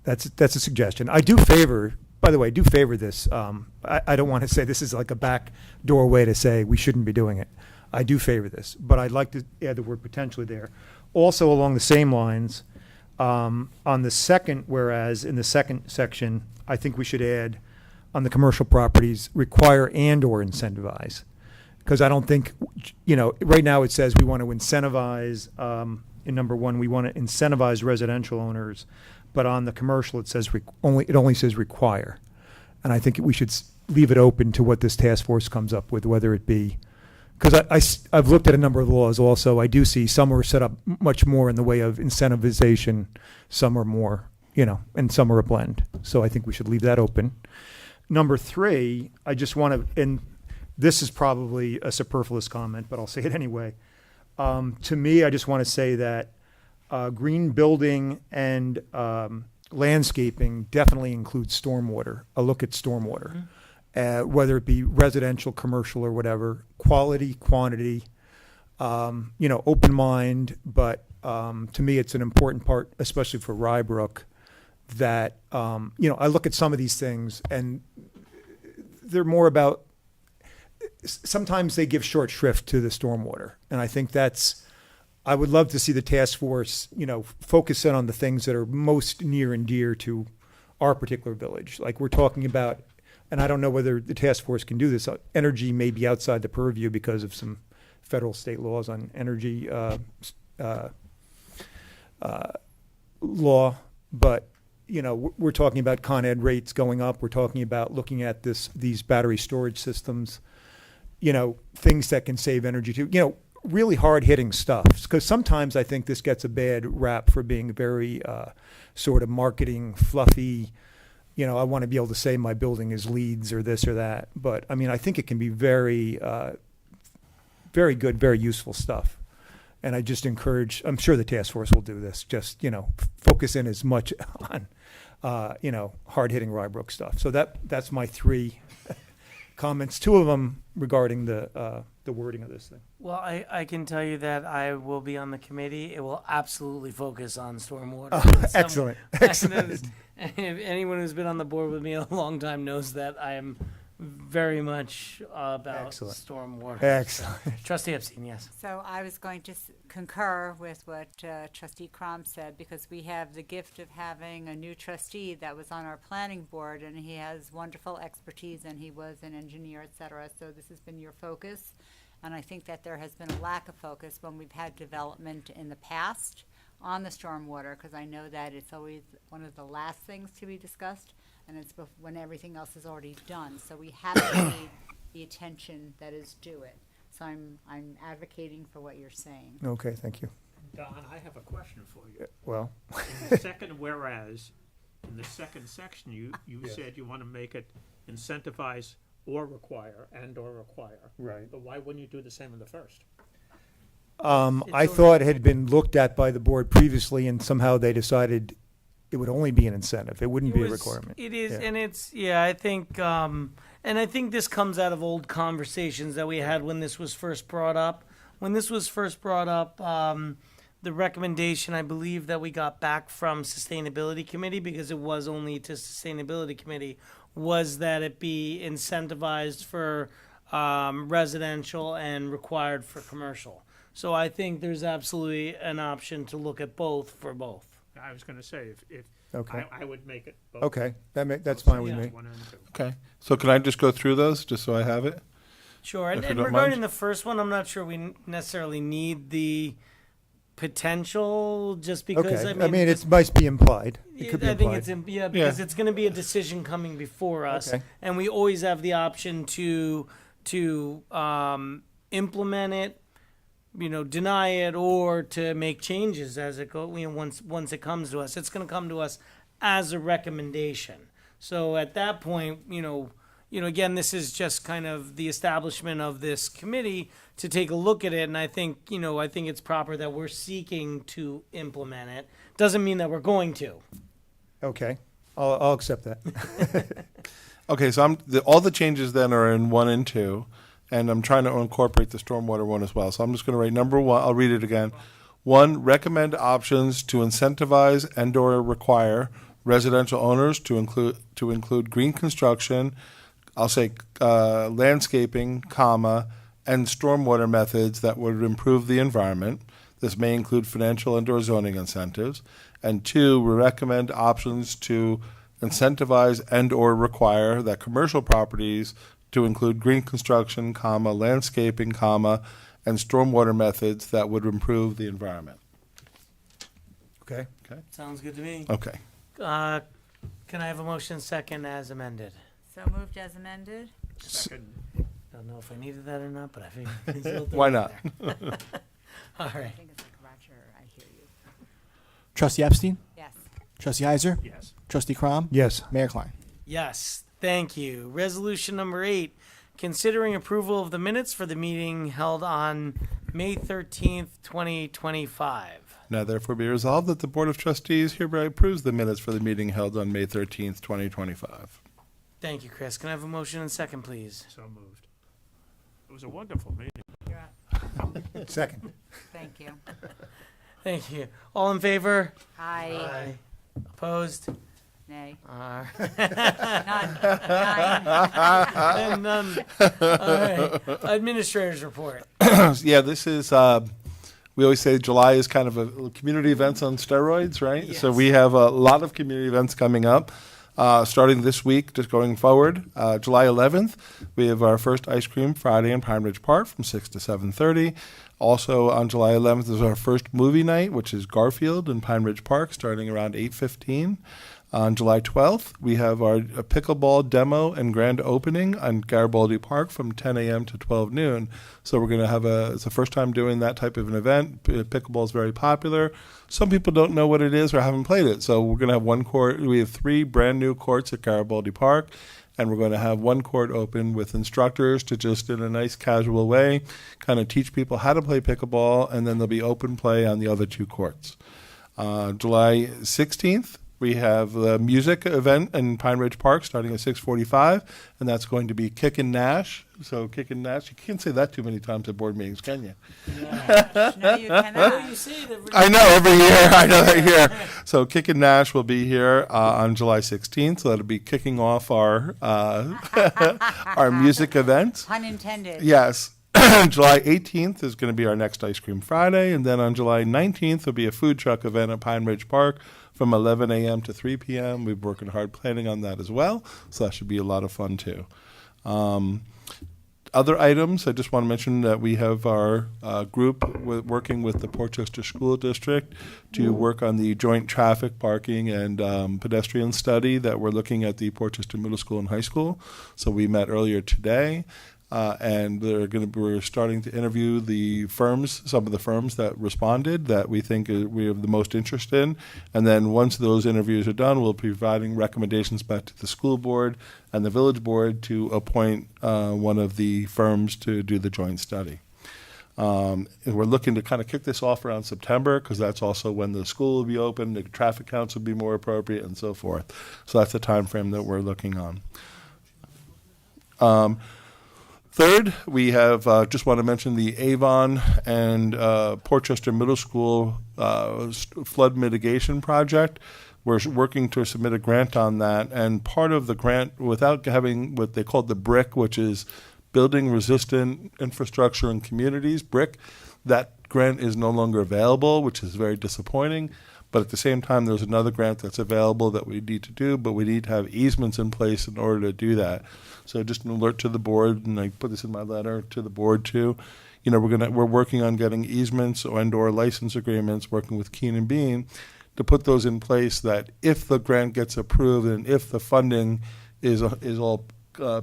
That's a suggestion. I do favor, by the way, I do favor this. I don't want to say this is like a backdoor way to say we shouldn't be doing it. I do favor this, but I'd like to add the word potentially there. Also along the same lines, on the second, whereas in the second section, I think we should add on the commercial properties, require and or incentivize. Because I don't think, right now it says we want to incentivize, in number one, we want to incentivize residential owners, but on the commercial it says it only says require. And I think we should leave it open to what this task force comes up with, whether it be, because I've looked at a number of laws also. I do see some are set up much more in the way of incentivization, some are more, and some are a blend. So I think we should leave that open. Number three, I just want to, and this is probably a superfluous comment, but I'll say it anyway. To me, I just want to say that green building and landscaping definitely includes stormwater, a look at stormwater, whether it be residential, commercial, or whatever, quality, quantity, open mind. But to me, it's an important part, especially for Rybrook, that, I look at some of these things and they're more about, sometimes they give short shrift to the stormwater. And I think I would love to see the task force, focus in on the things that are most near and dear to our particular village. Like we're talking about, and I don't know whether the task force can do this, energy may be outside the purview because of some federal state laws on energy law. But, we're talking about Con Ed rates going up. We're talking about looking at these battery storage systems, things that can save energy too, really hard-hitting stuff. Because sometimes I think this gets a bad rap for being very sort of marketing, fluffy, I want to be able to say my building is LEEDs or this or that. But, I think it can be very, very good, very useful stuff. And I just encourage, I'm sure the task force will do this, just, focus in as much on, hard-hitting Rybrook stuff. So that's my three comments, two of them regarding the wording of this thing. Well, I can tell you that I will be on the committee. It will absolutely focus on stormwater. Oh, excellent. Excellent. If anyone who's been on the board with me a long time knows that I am very much about Excellent. stormwater. Excellent. Trustee Epstein, yes. So I was going to concur with what Trustee Crom said, because we have the gift of having a new trustee that was on our planning board, and he has wonderful expertise, and he was an engineer, et cetera. So this has been your focus, and I think that there has been a lack of focus when we've had development in the past on the stormwater, because I know that it's always one of the last things to be discussed, and it's when everything else is already done. So we haven't paid the attention that is due it. So I'm advocating for what you're saying. Okay, thank you. Don, I have a question for you. Well, In the second whereas, in the second section, you Yes. said you want to make it incentivize or require, and or require. Right. But why wouldn't you do the same in the first? I thought it had been looked at by the board previously, and somehow they decided it would only be an incentive. It wouldn't be a requirement. It is, Yeah. and it's, I think, and I think this comes out of old conversations that we had when this was first brought up. When this was first brought up, the recommendation, I believe, that we got back from Sustainability Committee, because it was only to Sustainability Committee, was that it be incentivized for residential and required for commercial. So I think there's absolutely an option to look at both for both. I was going to say, if Okay. I would make it both. Okay, that's fine with Yeah. me. 1 and 2. Okay. So can I just go through those just so I have it? Sure, and, If you and don't regarding mind. the first one, I'm not sure we necessarily need the potential, just because, Okay, I mean, it might be implied. It could be I think implied. it's because it's going to be a decision coming before us, Okay. and we always have the option to implement it, deny it, or to make changes as it goes. Once it comes to us, it's going to come to us as a recommendation. So at that point, again, this is just kind of the establishment of this committee to take a look at it, and I think it's proper that we're seeking to implement it. Doesn't mean that we're going to. Okay, I'll accept that. Okay, so all the changes then are in 1 and 2, and I'm trying to incorporate the stormwater one as well. So I'm just going to write number 1. I'll read it again. One, recommend options to incentivize and/or require residential owners to include green construction, I'll say landscaping, comma, and stormwater methods that would improve the environment. This may include financial and/or zoning incentives. And two, we recommend options to incentivize and/or require that commercial properties to include green construction, comma, landscaping, comma, and stormwater methods that would improve the environment. Okay. Sounds good to me. Okay. Can I have a motion second as amended? So moved as amended? Second. Don't know if I needed that or not, but I figured. Why not? All I right. think it's like Roger, I hear you. Trustee Epstein? Yes. Trustee Heiser? Yes. Trustee Crom? Yes. Mayor Klein? Yes, thank you. Resolution number 8, considering approval of the minutes for the meeting held on May 13th, 2025. Now therefore be resolved that the Board of Trustees hereby approves the minutes for the meeting held on May 13th, 2025. Thank you, Chris. Can I have a motion and second, please? So moved. It was a wonderful meeting. You're up. Second. Thank you. Thank you. All in favor? Aye. Opposed? Nay. None. None. And none. All right. Administrator's report. Yeah, this is, we always say July is kind of a community events on steroids, right? So Yes. we have a lot of community events coming up, starting this week, just going forward. July 11th, we have our first Ice Cream Friday in Pine Ridge Park from 6 to 7:30. Also on July 11th is our first movie night, which is Garfield in Pine Ridge Park, starting around 8:15. On July 12th, we have our pickleball demo and grand opening on Garibaldi Park from 10 a.m. to 12 noon. So we're going to have it's the first time doing that type of an event. Pickleball is very popular. Some people don't know what it is or haven't played it. So we're going to have one court. We have 3 brand new courts at Garibaldi Park, and we're going to have one court open with instructors to just, in a nice casual way, kind of teach people how to play pickleball, and then there'll be open play on the other 2 courts. July 16th, we have the music event in Pine Ridge Park starting at 6:45, and that's going to be Kickin' Nash. So Kickin' Nash, you can't say that too many times at board meetings, can you? No, you cannot. You say it every I know, every year. I know that here. So Kickin' Nash will be here on July 16th, so that'll be kicking off our our music event. Pun intended. Yes. July 18th is going to be our next Ice Cream Friday, and then on July 19th will be a food truck event at Pine Ridge Park from 11 a.m. to 3 p.m. We've been working hard planning on that as well, so that should be a lot of fun too. Other items, I just want to mention that we have our group working with the Portchester School District to work on the joint traffic, parking, and pedestrian study that we're looking at the Portchester Middle School and High School. So we met earlier today. And we're starting to interview some of the firms that responded that we think we have the most interest in. And then once those interviews are done, we'll be providing recommendations back to the school board and the village board to appoint one of the firms to do the joint study. And we're looking to kind of kick this off around September because that's also when the school will be open, the traffic counts will be more appropriate, and so forth. So that's the time frame that we're looking on. Third, we have just want to mention the Avon and Portchester Middle School flood mitigation project. We're working to submit a grant on that, and part of the grant, without having what they call the BRIC, which is Building Resistant Infrastructure in Communities, BRIC, that grant is no longer available, which is very disappointing. But at the same time, there's another grant that's available that we need to do, but we need to have easements in place in order to do that. So just an alert to the board, and I put this in my letter to the board too. We're working on getting easements and/or license agreements, working with Keen & Bean, to put those in place that if the grant gets approved and if the funding is all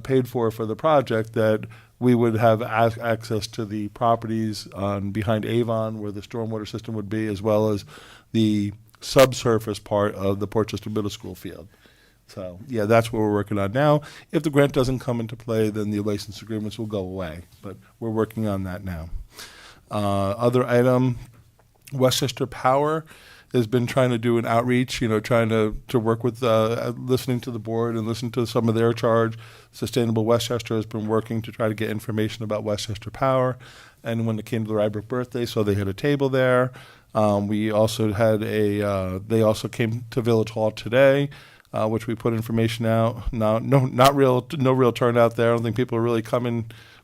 paid for the project, that we would have access to the properties behind Avon where the stormwater system would be, as well as the subsurface part of the Portchester Middle School field. So, yeah, that's what we're working on now. If the grant doesn't come into play, then the license agreements will go away. But we're working on that now. Other item, Westchester Power has been trying to do an outreach, trying to work with listening to the board and listen to some of their charge. Sustainable Westchester has been working to try to get information about Westchester Power. And when it came to the Rybrook birthday, so they had a table there. We also had they also came to Village Hall today, which we put information out. No real turnout there. I don't think people are really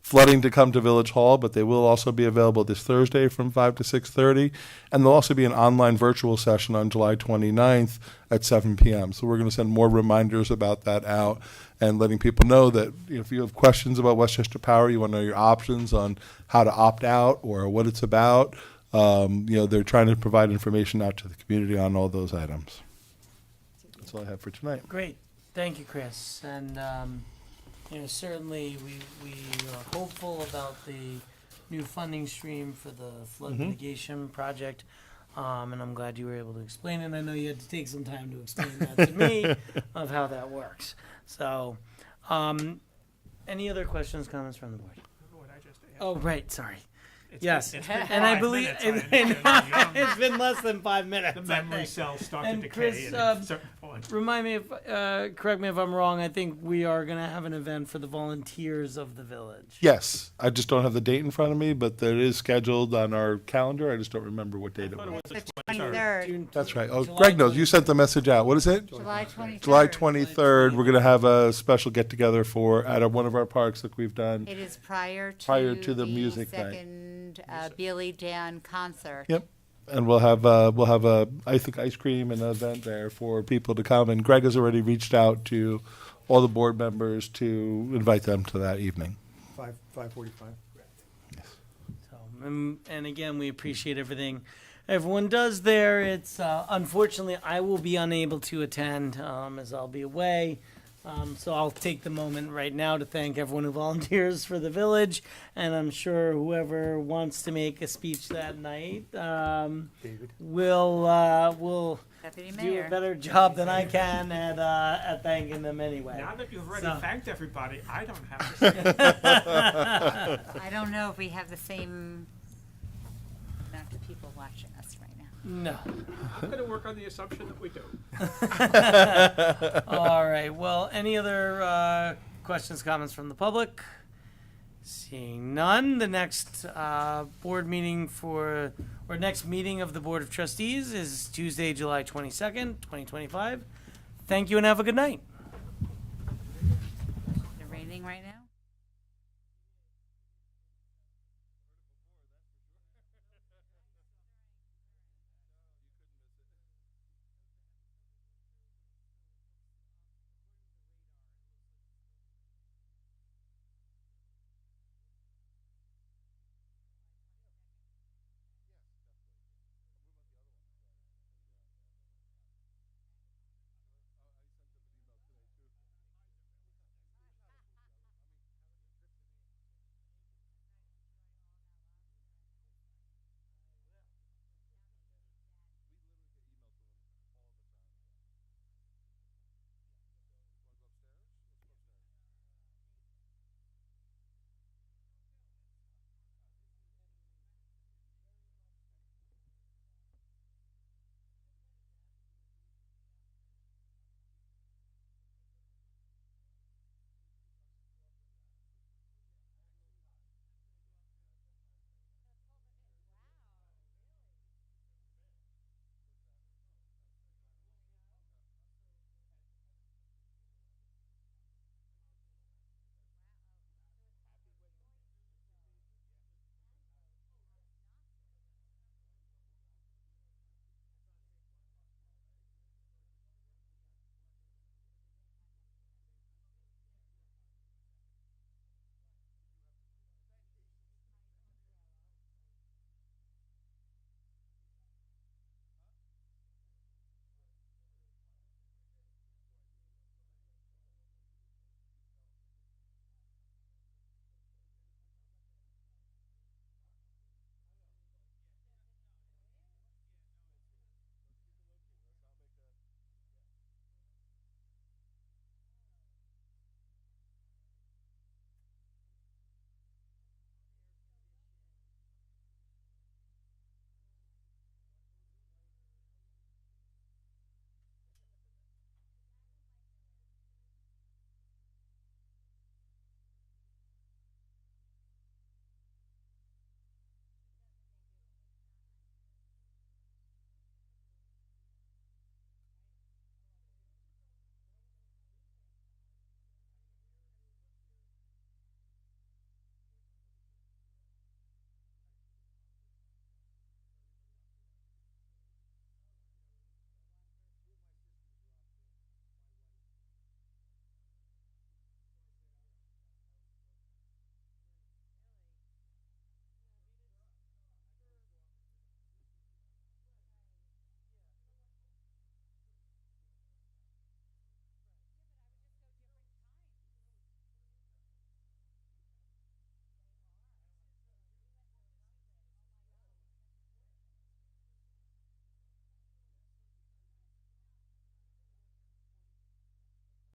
flooding to come to Village Hall, but they will also be available this Thursday from 5 to 6:30. And there'll also be an online virtual session on July 29th at 7 p.m. So we're going to send more reminders about that out and letting people know that if you have questions about Westchester Power, you want to know your options on how to opt out or what it's about. They're trying to provide information out to the community on all those items. That's all I have for tonight. Great. Thank you, Chris. And, certainly we are hopeful about the new funding stream for the flood mitigation project. And I'm glad you were able to explain it. I know you had to take some time to explain that to me of how that works. So, any other questions, comments from the board? What I just asked. Oh, right. Sorry. It's Yes, been- it's been and I 5 believe minutes. it's been less than 5 minutes. The I memory think. cells start And to decay Chris, at a certain point. Remind me if, correct me if I'm wrong. I think we are going to have an event for the volunteers of the village. Yes, I just don't have the date in front of me, but that is scheduled on our calendar. I just don't remember what date it was. It's the 23rd, June- That's right. Oh, July Greg knows. 20th. You sent the message out. What is it? July 23rd. July 23rd. We're going to have a special get together at one of our parks like we've done. It is prior to the music night. second Billy Dan concert. Yep. And we'll have I think ice cream and an event there for people to come. And Greg has already reached out to all the board members to invite them to that evening. 5:45. So, and again, we appreciate everything everyone does there. It's unfortunately I will be unable to attend as I'll be away. So I'll take the moment right now to thank everyone who volunteers for the village, and I'm sure whoever wants to make a speech that night David. Deputy will do a Mayor. better job than I can at thanking them anyway. Now that you've already So- thanked everybody, I don't have to say it. I don't know if we have the same amount of people watching us right now. No. I'm going to work on the assumption that we do. All right. Well, any other questions, comments from the public? Seeing none, the next board meeting next meeting of the Board of Trustees is Tuesday, July 22nd, 2025. Thank you and have a good night. It's raining right now.